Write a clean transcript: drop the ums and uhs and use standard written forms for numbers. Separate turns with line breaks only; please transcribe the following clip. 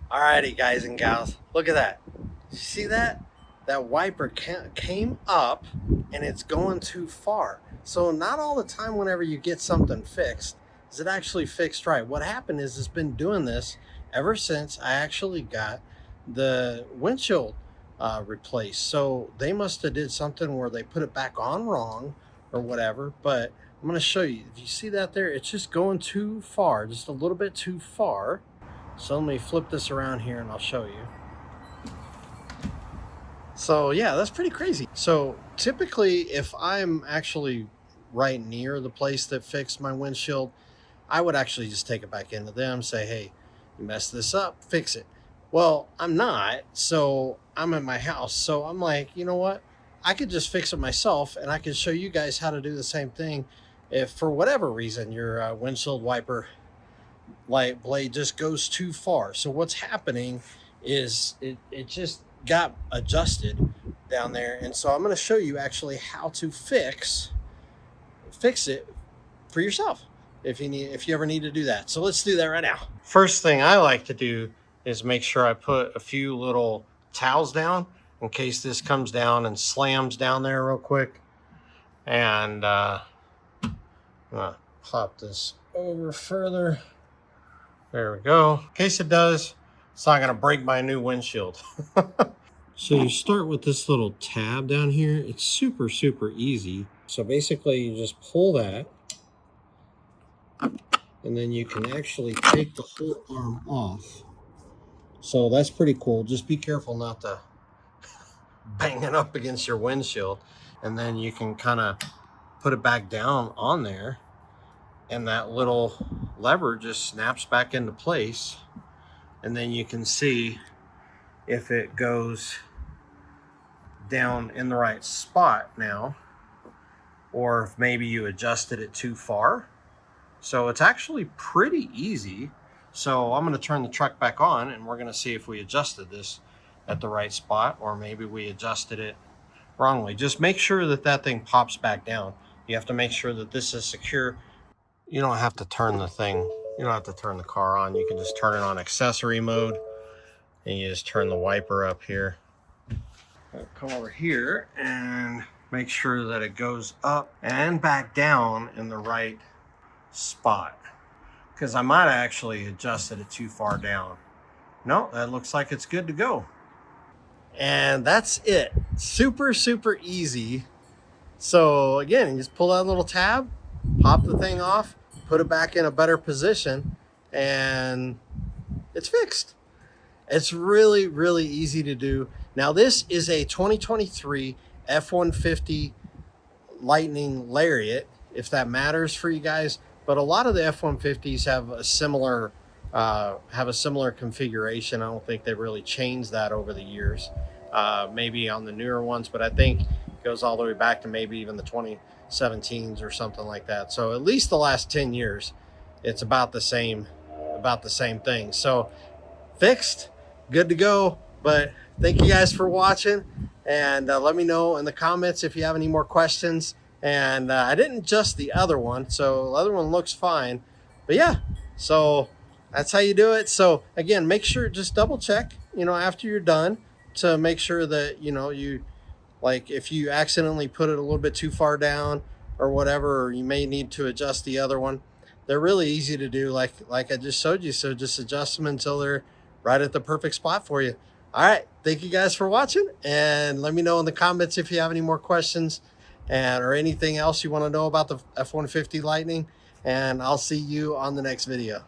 Alrighty, guys and gals, look at that. You see that? That wiper came up and it's going too far. So not all the time whenever you get something fixed is it actually fixed right. What happened is it's been doing this ever since I actually got the windshield replaced. So they must have did something where they put it back on wrong or whatever. But I'm going to show you. If you see that there, it's just going too far, just a little bit too far. So let me flip this around here and I'll show you. So yeah, that's pretty crazy. So typically if I'm actually right near the place that fixed my windshield, I would actually just take it back into them, say, hey, you messed this up, fix it. Well, I'm not, so I'm at my house. So I'm like, you know what? I could just fix it myself and I could show you guys how to do the same thing if for whatever reason your windshield wiper light blade just goes too far. So what's happening is it just got adjusted down there, and so I'm going to show you actually how to fix it for yourself if you ever need to do that. So let's do that right now. First thing I like to do is make sure I put a few little towels down in case this comes down and slams down there real quick. And I'm gonna pop this over further. There we go. In case it does, it's not going to break my new windshield. So you start with this little tab down here. It's super, super easy. So basically you just pull that and then you can actually take the whole arm off. So that's pretty cool. Just be careful not to bang it up against your windshield. And then you can kind of put it back down on there, and that little lever just snaps back into place. And then you can see if it goes down in the right spot now, or if maybe you adjusted it too far. So it's actually pretty easy. So I'm going to turn the truck back on and we're going to see if we adjusted this at the right spot, or maybe we adjusted it wrongly. Just make sure that that thing pops back down. You have to make sure that this is secure. You don't have to turn the thing, you don't have to turn the car on. You can just turn it on accessory mode and you just turn the wiper up here. I'll come over here and make sure that it goes up and back down in the right spot, because I might have actually adjusted it too far down. No, that looks like it's good to go. And that's it. Super, super easy. So again, you just pull that little tab, pop the thing off, put it back in a better position, and it's fixed. It's really, really easy to do. Now this is a 2023 F150 Lightning Lariat, if that matters for you guys. But a lot of the F-150s have a similar configuration. I don't think they really changed that over the years. Maybe on the newer ones, but I think it goes all the way back to maybe even the 2017s or something like that. So at least the last 10 years, it's about the same thing. So fixed, good to go. But thank you guys for watching, and let me know in the comments if you have any more questions. And I didn't adjust the other one, so the other one looks fine. But yeah, so that's how you do it. So again, make sure, just double check, after you're done, to make sure that, you, like, if you accidentally put it a little bit too far down or whatever, or you may need to adjust the other one. They're really easy to do, like I just showed you. So just adjust them until they're right at the perfect spot for you. All right, thank you guys for watching, and let me know in the comments if you have any more questions or anything else you want to know about the F-150 Lightning, and I'll see you on the next video.